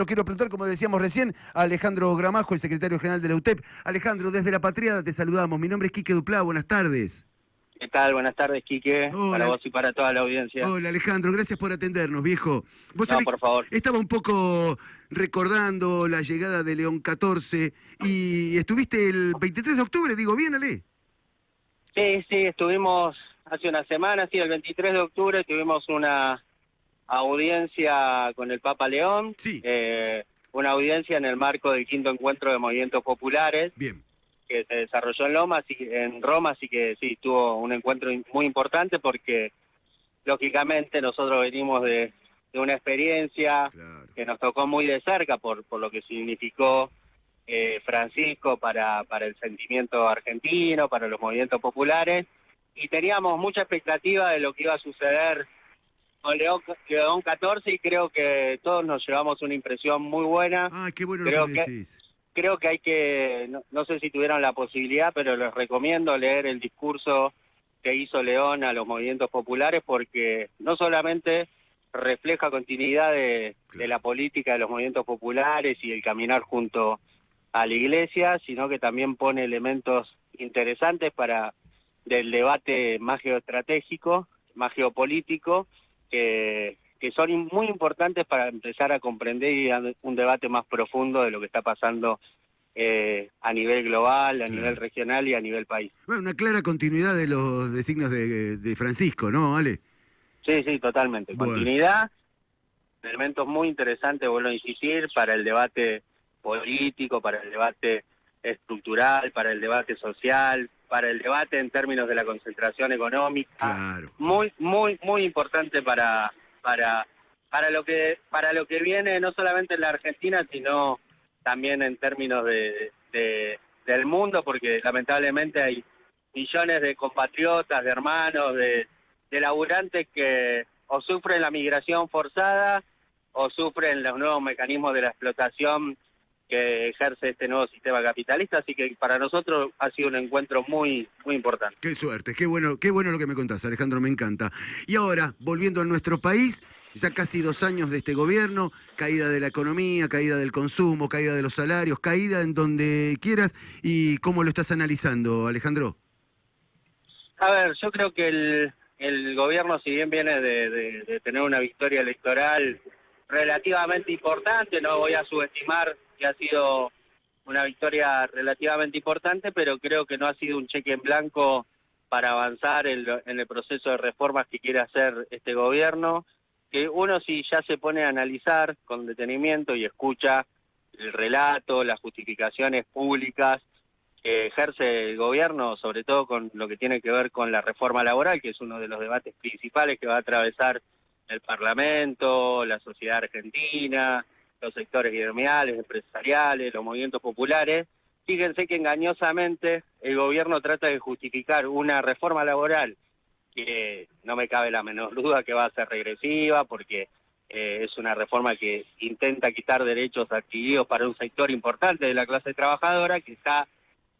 Lo quiero preguntar, como decíamos recién, a Alejandro Gramajo, el secretario general de la UTEP. Alejandro, desde La Patriada te saludamos. Mi nombre es Quique Duplá, buenas tardes. ¿Qué tal? Buenas tardes, Quique, para Hola, vos y para toda la audiencia. hola Alejandro, gracias por atendernos, viejo. Vos No, sabés, por favor. estaba un poco recordando la llegada de León 14 y estuviste el 23 de octubre, digo bien, Ale. Sí, estuvimos hace una semana, sí, el 23 de octubre tuvimos una audiencia con el Papa León, Sí, una audiencia en el marco del quinto encuentro de movimientos populares bien. que se desarrolló en Roma, así que sí, tuvo un encuentro muy importante porque lógicamente nosotros venimos de una experiencia Claro. que nos tocó muy de cerca por lo que significó Francisco para el sentimiento argentino, para los movimientos populares, y teníamos mucha expectativa de lo que iba a suceder con León 14 y creo que todos nos llevamos una impresión muy buena. Ah, qué bueno lo que Creo me que decís. creo que hay que, no sé si tuvieron la posibilidad, pero les recomiendo leer el discurso que hizo León a los movimientos populares porque no solamente refleja continuidad de la política de los movimientos populares y el caminar junto a la iglesia, sino que también pone elementos interesantes del debate más geoestratégico, más geopolítico, que son muy importantes para empezar a comprender y dar un debate más profundo de lo que está pasando a nivel global, a nivel regional y a nivel país. Bueno, una clara continuidad de los designios de Francisco, ¿no, Ale? Sí, totalmente. Bueno. Continuidad, elementos muy interesantes, vuelvo a insistir, para el debate político, para el debate estructural, para el debate social, para el debate en términos de la concentración económica. Claro. Muy importante para lo que viene no solamente en la Argentina, sino también en términos del mundo, porque lamentablemente hay millones de compatriotas, de hermanos, de laburantes que o sufren la migración forzada o sufren los nuevos mecanismos de la explotación que ejerce este nuevo sistema capitalista, así que para nosotros ha sido un encuentro muy importante. Qué suerte, qué bueno lo que me contás, Alejandro, me encanta. Y ahora, volviendo a nuestro país, ya casi 2 años de este gobierno, caída de la economía, caída del consumo, caída de los salarios, caída en donde quieras, ¿y cómo lo estás analizando, Alejandro? A ver, yo creo que el gobierno, si bien viene de tener una victoria electoral relativamente importante, no voy a subestimar que ha sido una victoria relativamente importante, pero creo que no ha sido un cheque en blanco para avanzar en el proceso de reformas que quiere hacer este gobierno, que uno si ya se pone a analizar con detenimiento y escucha el relato, las justificaciones públicas que ejerce el gobierno, sobre todo con lo que tiene que ver con la reforma laboral, que es uno de los debates principales que va a atravesar el Parlamento, la sociedad argentina, los sectores gremiales, empresariales, los movimientos populares. Fíjense que engañosamente el gobierno trata de justificar una reforma laboral que no me cabe la menor duda que va a ser regresiva, porque es una reforma que intenta quitar derechos adquiridos para un sector importante de la clase trabajadora, que está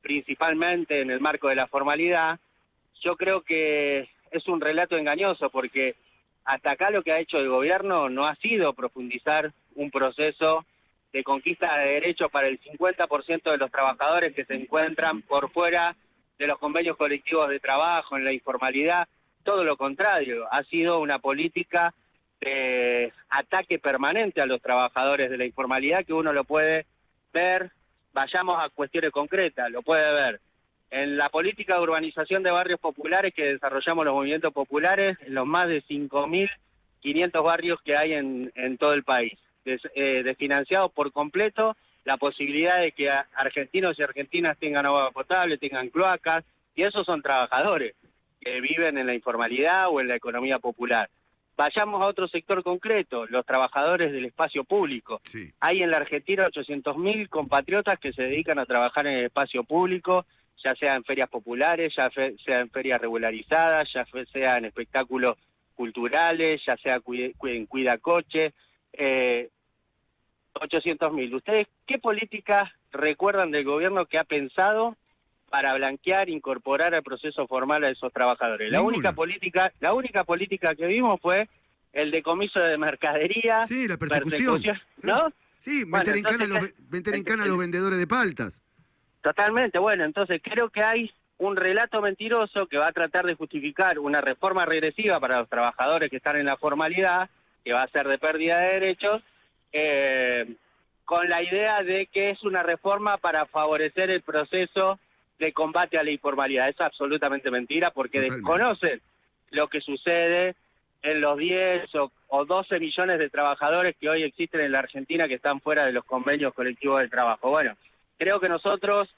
principalmente en el marco de la formalidad. Yo creo que es un relato engañoso, porque hasta acá lo que ha hecho el gobierno no ha sido profundizar un proceso de conquista de derechos para el 50% de los trabajadores que se encuentran por fuera de los convenios colectivos de trabajo, en la informalidad. Todo lo contrario, ha sido una política de ataque permanente a los trabajadores de la informalidad, que uno lo puede ver. Vayamos a cuestiones concretas, lo puede ver en la política de urbanización de barrios populares que desarrollamos los movimientos populares, en los más de 5.500 barrios que hay en todo el país, desfinanciados por completo la posibilidad de que argentinos y argentinas tengan agua potable, tengan cloacas, y esos son trabajadores que viven en la informalidad o en la economía popular. Vayamos a otro sector concreto, los trabajadores del espacio público. Sí. Hay en la Argentina 800.000 compatriotas que se dedican a trabajar en el espacio público, ya sea en ferias populares, ya sea en ferias regularizadas, ya sea en espectáculos culturales, ya sea en cuidacoche. 800.000. ¿Ustedes qué políticas recuerdan del gobierno que ha pensado para blanquear, incorporar al proceso formal a esos trabajadores? La única política que vimos fue el decomiso de mercadería, sí, la persecución, ¿no? Sí, Bueno, meter en cana a los vendedores de paltas. totalmente, bueno, entonces creo que hay un relato mentiroso que va a tratar de justificar una reforma regresiva para los trabajadores que están en la formalidad, que va a ser de pérdida de derechos, con la idea de que es una reforma para favorecer el proceso de combate a la informalidad. Es absolutamente mentira porque Totalmente. desconocen lo que sucede en los 10 o 12 millones de trabajadores que hoy existen en la Argentina que están fuera de los convenios colectivos de trabajo. Bueno, creo que nosotros,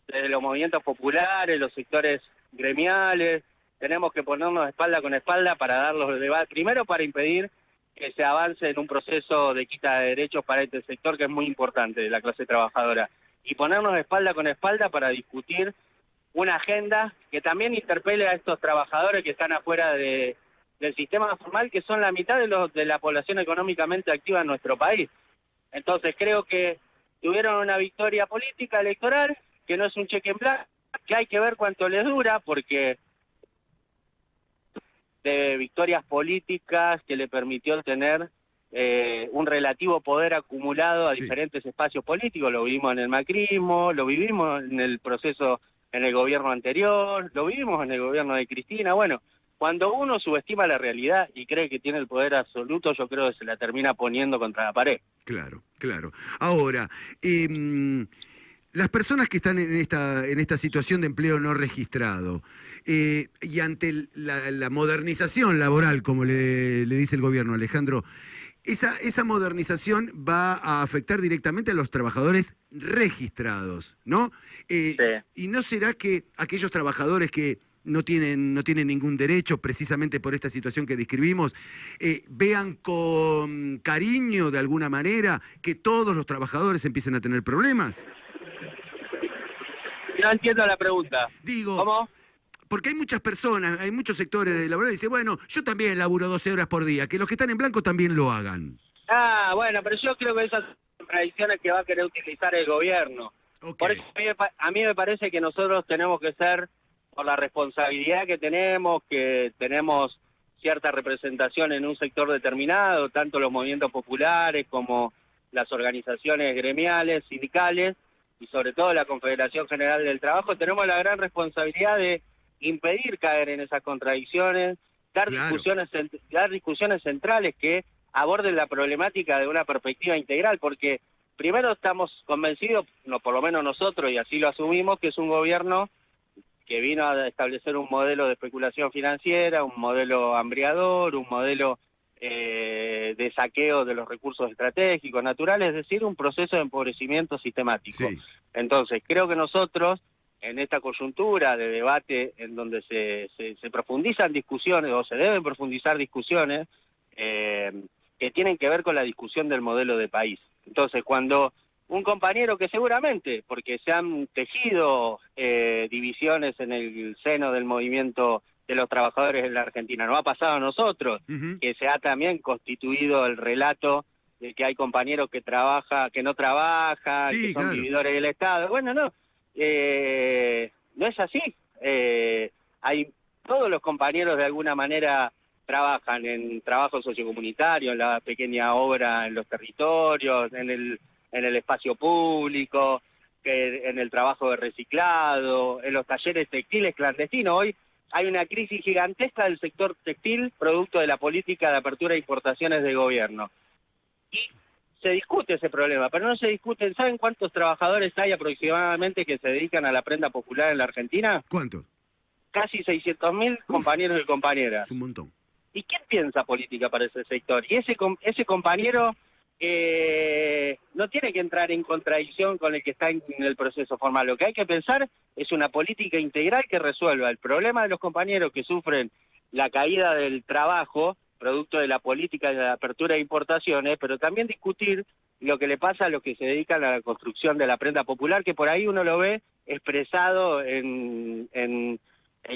desde los movimientos populares, los sectores gremiales, tenemos que ponernos espalda con espalda para dar los debates, primero para impedir que se avance en un proceso de quita de derechos para este sector que es muy importante de la clase trabajadora, y ponernos espalda con espalda para discutir una agenda que también interpele a estos trabajadores que están afuera del sistema formal, que son la mitad de la población económicamente activa en nuestro país. Entonces creo que tuvieron una victoria política electoral, que no es un cheque en blanco, que hay que ver cuánto les dura, porque de victorias políticas que le permitió tener un relativo poder acumulado a Sí. diferentes espacios políticos. Lo vivimos en el macrismo, lo vivimos en el proceso en el gobierno anterior, lo vivimos en el gobierno de Cristina. Bueno, cuando uno subestima la realidad y cree que tiene el poder absoluto, yo creo que se la termina poniendo contra la pared. Claro, claro. Ahora, las personas que están en esta situación de empleo no registrado, y ante la modernización laboral, como le dice el gobierno, Alejandro, esa modernización va a afectar directamente a los trabajadores registrados, ¿no? Sí. ¿Y no será que aquellos trabajadores que no tienen ningún derecho, precisamente por esta situación que describimos, vean con cariño, de alguna manera, que todos los trabajadores empiecen a tener problemas? No entiendo la pregunta. Digo, ¿Cómo? porque hay muchas personas, hay muchos sectores de laboral que dicen, bueno, yo también laburo 12 horas por día, que los que están en blanco también lo hagan. Ah, bueno, pero yo creo que esas son tradiciones que va a querer utilizar el gobierno. Ok. Por eso a mí me parece que nosotros tenemos que ser, por la responsabilidad que tenemos cierta representación en un sector determinado, tanto los movimientos populares como las organizaciones gremiales, sindicales, y sobre todo la Confederación General del Trabajo, tenemos la gran responsabilidad de impedir caer en esas contradicciones, dar Claro. discusiones centrales que aborden la problemática de una perspectiva integral, porque primero estamos convencidos, no, por lo menos nosotros, y así lo asumimos, que es un gobierno que vino a establecer un modelo de especulación financiera, un modelo hambriador, un modelo de saqueo de los recursos estratégicos, naturales, es decir, un proceso de empobrecimiento sistemático. Sí. Entonces, creo que nosotros, en esta coyuntura de debate en donde se profundizan discusiones, o se deben profundizar discusiones, que tienen que ver con la discusión del modelo de país. Entonces, cuando un compañero que seguramente, porque se han tejido divisiones en el seno del movimiento de los trabajadores en la Argentina, no ha pasado a nosotros, que se ha también constituido el relato de que hay compañeros que no trabajan, Sí, que son claro. vividores del Estado. Bueno, no es así. Todos los compañeros de alguna manera trabajan en trabajo sociocomunitario, en la pequeña obra en los territorios, en el espacio público, en el trabajo de reciclado, en los talleres textiles clandestinos. Hoy hay una crisis gigantesca del sector textil, producto de la política de apertura de importaciones del gobierno. Y se discute ese problema, pero no se discute. ¿Saben cuántos trabajadores hay aproximadamente que se dedican a la prenda popular en la Argentina? ¿Cuánto? Casi 600.000 compañeros y compañeras. Es un montón. ¿Y quién piensa política para ese sector? Y ese compañero no tiene que entrar en contradicción con el que está en el proceso formal. Lo que hay que pensar es una política integral que resuelva el problema de los compañeros que sufren la caída del trabajo, producto de la política de la apertura de importaciones, pero también discutir lo que le pasa a los que se dedican a la construcción de la prenda popular, que por ahí uno lo ve expresado en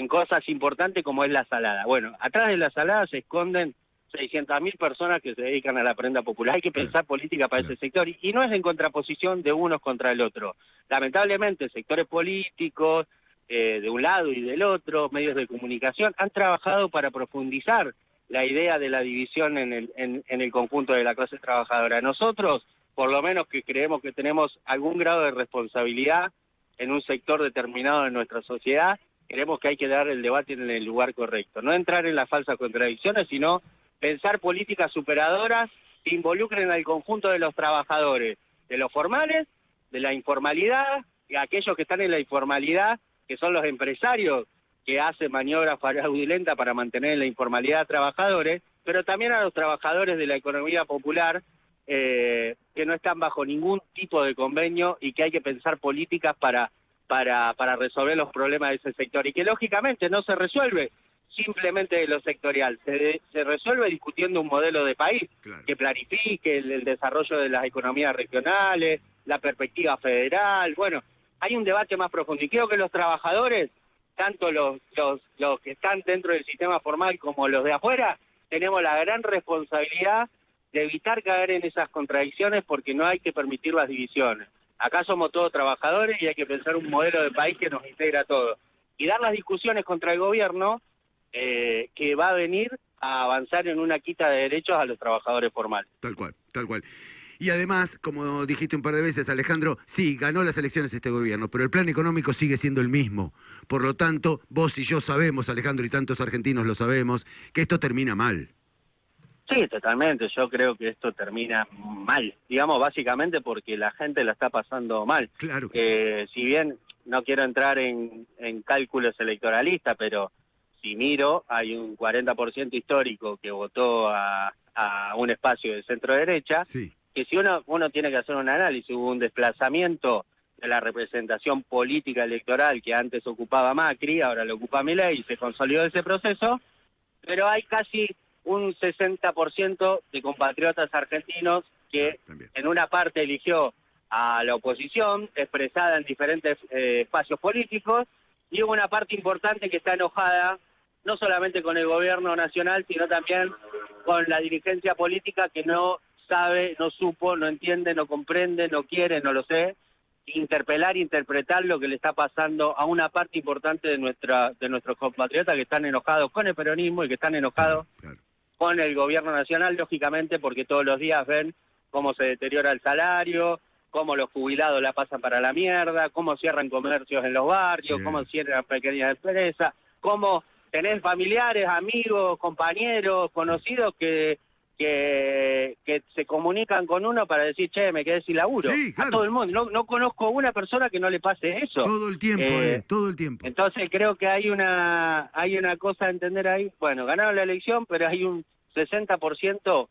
cosas importantes como es la salada. Bueno, atrás de la salada se esconden 600.000 personas que se dedican a la prenda popular. Hay que pensar política para ese sector, y no es en contraposición de unos contra el otro. Lamentablemente, sectores políticos, de un lado y del otro, medios de comunicación, han trabajado para profundizar la idea de la división en el conjunto de la clase trabajadora. Nosotros por lo menos que creemos que tenemos algún grado de responsabilidad en un sector determinado de nuestra sociedad, creemos que hay que dar el debate en el lugar correcto. No entrar en las falsas contradicciones, sino pensar políticas superadoras que involucren al conjunto de los trabajadores, de los formales, de la informalidad, y aquellos que están en la informalidad, que son los empresarios que hacen maniobras fraudulentas para mantener en la informalidad a trabajadores, pero también a los trabajadores de la economía popular, que no están bajo ningún tipo de convenio y que hay que pensar políticas para resolver los problemas de ese sector, y que lógicamente no se resuelve simplemente de lo sectorial, se resuelve discutiendo un modelo de país, claro, que planifique el desarrollo de las economías regionales, la perspectiva federal. Bueno, hay un debate más profundo, y creo que los trabajadores, tanto los que están dentro del sistema formal como los de afuera, tenemos la gran responsabilidad de evitar caer en esas contradicciones, porque no hay que permitir las divisiones. Acá somos todos trabajadores y hay que pensar un modelo de país que nos integra a todos. Y dar las discusiones contra el gobierno, que va a venir a avanzar en una quita de derechos a los trabajadores formales. Tal cual, tal cual. Y además, como dijiste un par de veces, Alejandro, sí, ganó las elecciones este gobierno, pero el plan económico sigue siendo el mismo. Por lo tanto, vos y yo sabemos, Alejandro, y tantos argentinos lo sabemos, que esto termina mal. Sí, totalmente. Yo creo que esto termina mal, digamos, básicamente porque la gente la está pasando mal. Claro que sí. Si bien no quiero entrar en cálculos electoralistas, pero si miro, hay un 40% histórico que votó a un espacio de centro-derecha, sí, que si uno tiene que hacer un análisis, hubo un desplazamiento de la representación política electoral que antes ocupaba Macri, ahora lo ocupa Milei, y se consolidó ese proceso, pero hay casi un 60% de compatriotas argentinos que en una parte eligió a la oposición, expresada en diferentes espacios políticos, y hubo una parte importante que está enojada, no solamente con el gobierno nacional, sino también con la dirigencia política que no sabe, no supo, no entiende, no comprende, no quiere, no lo sé, interpretar lo que le está pasando a una parte importante de nuestros compatriotas que están enojados con el peronismo y que están enojados con el gobierno nacional, lógicamente, porque todos los días ven cómo se deteriora el salario, cómo los jubilados la pasan para la mierda, cómo cierran comercios en los barrios, cómo cierran pequeñas empresas, cómo tenés familiares, amigos, compañeros, conocidos que se comunican con uno para decir, che, me quedé sin laburo. Sí, claro. A todo el mundo. No conozco una persona que no le pase eso. Todo el tiempo, todo el tiempo. Entonces creo que hay una cosa a entender ahí. Bueno, ganaron la elección, pero hay un 60%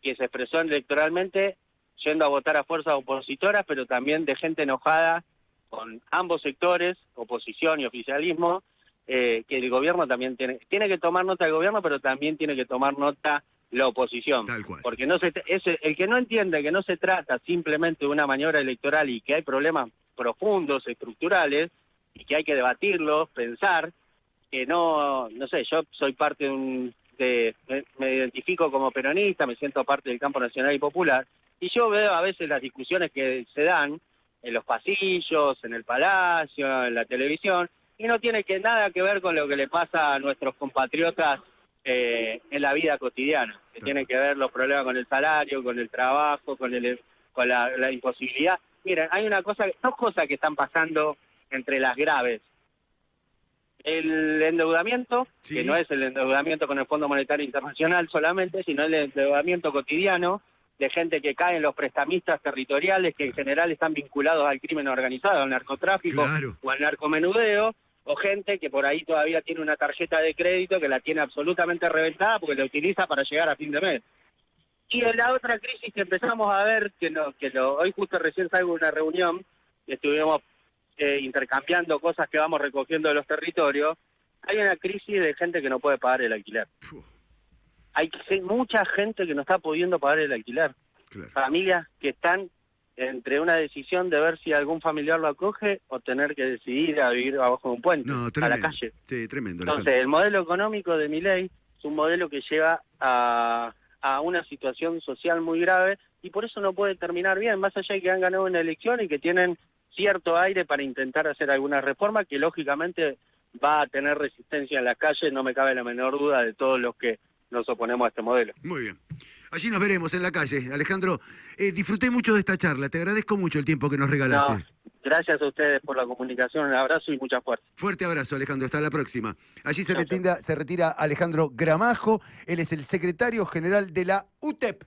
que se expresó electoralmente yendo a votar a fuerzas opositoras, pero también de gente enojada con ambos sectores, oposición y oficialismo, que el gobierno también tiene que tomar nota del gobierno, pero también tiene que tomar nota la oposición. Tal cual. Porque el que no entiende que no se trata simplemente de una maniobra electoral y que hay problemas profundos, estructurales, y que hay que debatirlos, pensar, que no sé, yo soy parte me identifico como peronista, me siento parte del campo nacional y popular, y yo veo a veces las discusiones que se dan en los pasillos, en el palacio, en la televisión, y no tiene nada que ver con lo que le pasa a nuestros compatriotas en la vida cotidiana, que tienen que ver los problemas con el salario, con el trabajo, con la imposibilidad. Miren, hay dos cosas que están pasando entre las graves. El endeudamiento, que no es el endeudamiento con el Fondo Monetario Internacional solamente, sino el endeudamiento cotidiano de gente que cae en los prestamistas territoriales, que en general están vinculados al crimen organizado, al narcotráfico o al narcomenudeo, o gente que por ahí todavía tiene una tarjeta de crédito que la tiene absolutamente reventada porque la utiliza para llegar a fin de mes. Y en la otra crisis que empezamos a ver, hoy justo recién salgo de una reunión, y estuvimos intercambiando cosas que vamos recogiendo de los territorios, hay una crisis de gente que no puede pagar el alquiler. Hay mucha gente que no está pudiendo pagar el alquiler. Familias que están entre una decisión de ver si algún familiar lo acoge o tener que decidir a vivir abajo de un puente, a la calle. Sí, tremendo. Entonces, el modelo económico de Milei es un modelo que lleva a una situación social muy grave, y por eso no puede terminar bien, más allá de que han ganado una elección y que tienen cierto aire para intentar hacer alguna reforma que lógicamente va a tener resistencia en las calles, no me cabe la menor duda de todos los que nos oponemos a este modelo. Muy bien. Allí nos veremos en la calle. Alejandro, disfruté mucho de esta charla. Te agradezco mucho el tiempo que nos regalaste. No, gracias a ustedes por la comunicación, un abrazo y mucha fuerza. Fuerte abrazo, Alejandro. Hasta la próxima. Allí Chau, chau. se retira Alejandro Gramajo. Él es el secretario general de la UTEP.